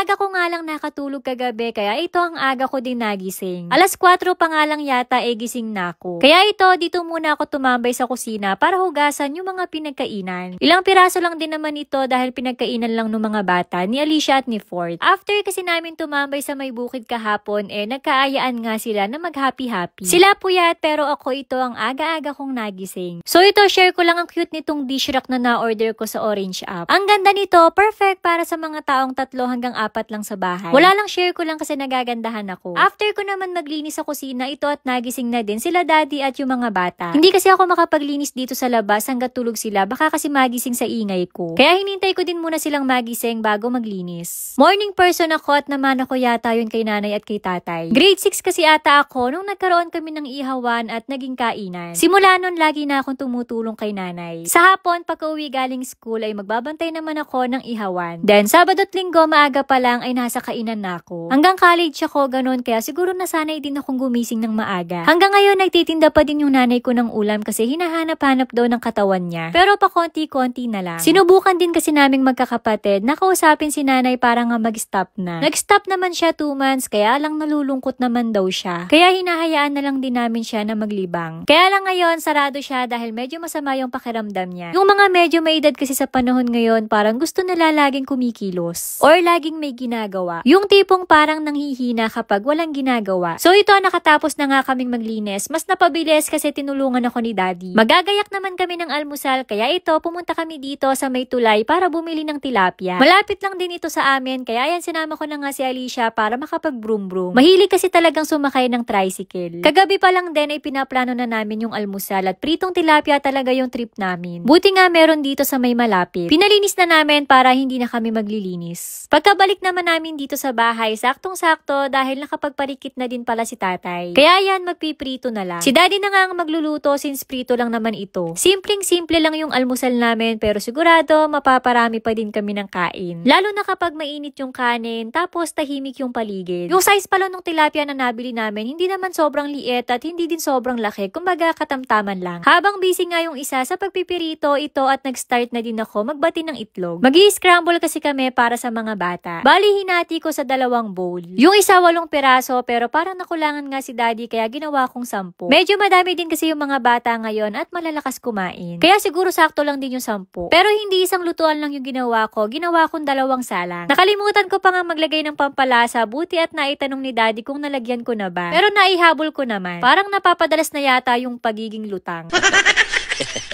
Maaga ko nga lang nakatulog kagabi kaya ito ang aga ko din nagising. Alas 4 pa nga lang yata gising na ako. Kaya ito, dito muna ako tumambay sa kusina para hugasan yung mga pinagkainan. Ilang piraso lang din naman ito dahil pinagkainan lang ng mga bata ni Alicia at ni Ford. After kasi namin tumambay sa may bukid kahapon, nagkaayaan nga sila na mag-happy-happy. Sila puyat pero ako ito ang aga-aga kong nagising. So ito, share ko lang ang cute nitong dish rack na na-order ko sa Orange app. Ang ganda nito, perfect para sa mga taong 3 hanggang 4 lang sa bahay. Wala lang, share ko lang kasi nagagandahan ako. After ko naman maglinis sa kusina, ito at nagising na din sila daddy at yung mga bata. Hindi kasi ako makapaglinis dito sa labas hanggat tulog sila, baka kasi magising sa ingay ko. Kaya hinintay ko din muna silang magising bago maglinis. Morning person ako at naman ako yata yun kay nanay at kay tatay. Grade 6 kasi ata ako nung nagkaroon kami ng ihawan at naging kainan. Simula nun, lagi na akong tumutulong kay nanay. Sa hapon, pagka-uwi galing school ay magbabantay naman ako ng ihawan. Then, Sabado at Linggo, maaga pa lang ay nasa kainan na ako. Hanggang college ako, ganun, kaya siguro nasanay din akong gumising ng maaga. Hanggang ngayon, nagtitinda pa din yung nanay ko ng ulam kasi hinahanap-hanap daw ng katawan niya. Pero pa konti-konti na lang. Sinubukan din kasi naming magkakapatid na kausapin si nanay para nga mag-stop na. Nag-stop naman siya 2 months, kaya lang nalulungkot naman daw siya. Kaya hinahayaan na lang din namin siya na maglibang. Kaya lang ngayon, sarado siya dahil medyo masama yung pakiramdam niya. Yung mga medyo may edad kasi sa panahon ngayon, parang gusto nila laging kumikilos. Or laging may ginagawa. Yung tipong parang nanghihina kapag walang ginagawa. So ito, nakatapos na nga kaming maglinis. Mas napabilis kasi tinulungan ako ni daddy. Magagayak naman kami ng almusal, kaya ito, pumunta kami dito sa may tulay para bumili ng tilapia. Malapit lang din ito sa amin, kaya yan sinama ko na nga si Alicia para makapag-broom-broom. Mahilig kasi talagang sumakay ng tricycle. Kagabi pa lang din ay pinaplano na namin yung almusal at pritong tilapia talaga yung trip namin. Buti nga meron dito sa may malapit. Pinalinis na namin para hindi na kami maglilinis. Pagkabalik naman namin dito sa bahay, saktong-sakto dahil nakapagparikit na din pala si tatay. Kaya yan, magpiprito na lang. Si daddy na nga ang magluluto since prito lang naman ito. Simpleng-simple lang yung almusal namin pero sigurado mapaparami pa din kami ng kain. Lalo na kapag mainit yung kanin tapos tahimik yung paligid. Yung size pala ng tilapia na nabili namin, hindi naman sobrang liit at hindi din sobrang laki. Kumbaga katamtaman lang. Habang busy nga yung isa sa pagpipirito, ito at nag-start na din ako magbati ng itlog. Magi-scramble kasi kami para sa mga bata. Bali, hinati ko sa 2 bowl. Yung isa 8 piraso pero parang nakulangan nga si daddy kaya ginawa kong 10. Medyo madami din kasi yung mga bata ngayon at malalakas kumain. Kaya siguro sakto lang din yung 10. Pero hindi isang lutuan lang yung ginawa kong 2 salang. Nakalimutan ko pa nga maglagay ng pampalasa, buti at naitanong ni daddy kung nalagyan ko na ba. Pero naihabol ko naman. Parang napapadalas na yata yung pagiging lutang.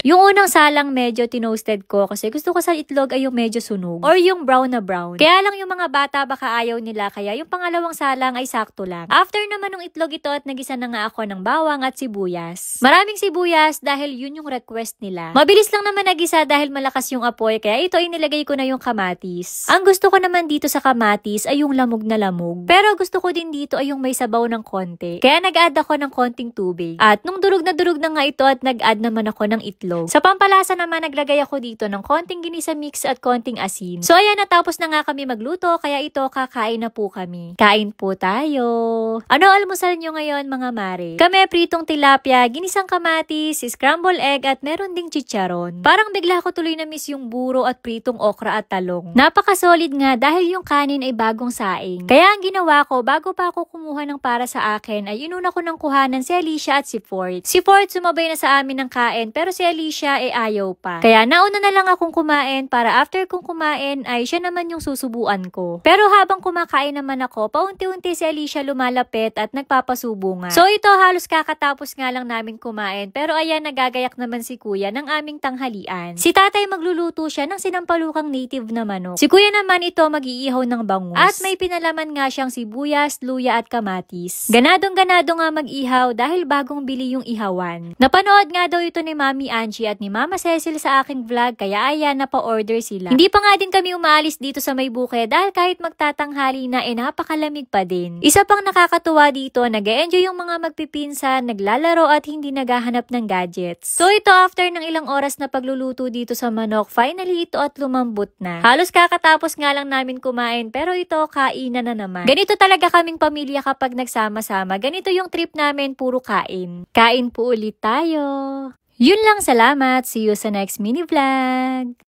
Yung unang salang medyo tinoasted ko kasi gusto ko sa itlog ay yung medyo sunog or yung brown na brown. Kaya lang yung mga bata baka ayaw nila kaya yung pangalawang salang ay sakto lang. After naman ng itlog ito at nagisa na nga ako ng bawang at sibuyas. Maraming sibuyas dahil yun yung request nila. Mabilis lang naman nagisa dahil malakas yung apoy kaya ito inilagay ko na yung kamatis. Ang gusto ko naman dito sa kamatis ay yung lamog na lamog. Pero gusto ko din dito ay yung may sabaw ng konti. Kaya nag-add ako ng konting tubig. At nung durug na nga ito at nag-add naman ako ng itlog. Sa pampalasa naman, naglagay ako dito ng konting ginisa mix at konting asin. So ayan, natapos na nga kami magluto, kaya ito, kakain na po kami. Kain po tayo. Ano almusal nyo ngayon mga mare? Kami, pritong tilapia, ginisang kamatis, scrambled egg at meron ding chicharon. Parang bigla ko tuloy na miss yung buro at pritong okra at talong. Napaka-solid nga dahil yung kanin ay bagong saing. Kaya ang ginawa ko, bago pa ako kumuha ng para sa akin, ay inuna ko ng kuhanan si Alicia at si Ford. Si Ford sumabay na sa amin ng kain, pero si Alicia ay ayaw pa. Kaya nauna na lang akong kumain para after kong kumain ay siya naman yung susubuan ko. Pero habang kumakain naman ako, paunti-unti si Alicia lumalapit at nagpapasubo nga. So ito halos kakatapos nga lang namin kumain pero ayan nagagayak naman si kuya ng aming tanghalian. Si tatay magluluto siya ng sinampalukang native na manok. Si kuya naman ito mag-iihaw ng bangus. At may pinalaman nga siyang sibuyas, luya at kamatis. Ganadong-ganado nga mag-ihaw dahil bagong bili yung ihawan. Napanood nga daw ito ni Mami Angie at ni Mama Cecil sa aking vlog kaya ayan napa-order sila. Hindi pa nga din kami umaalis dito sa may bukid dahil kahit magtatanghali na napakalamig pa din. Isa pang nakakatuwa dito, nag-e-enjoy yung mga magpipinsan, naglalaro at hindi naghahanap ng gadgets. So ito after ng ilang oras na pagluluto dito sa manok, finally ito at lumambot na. Halos kakatapos nga lang namin kumain pero ito kainan na naman. Ganito talaga kaming pamilya kapag nagsama-sama. Ganito yung trip namin, puro kain. Kain po ulit tayo. Yun lang, salamat. See you sa next mini vlog.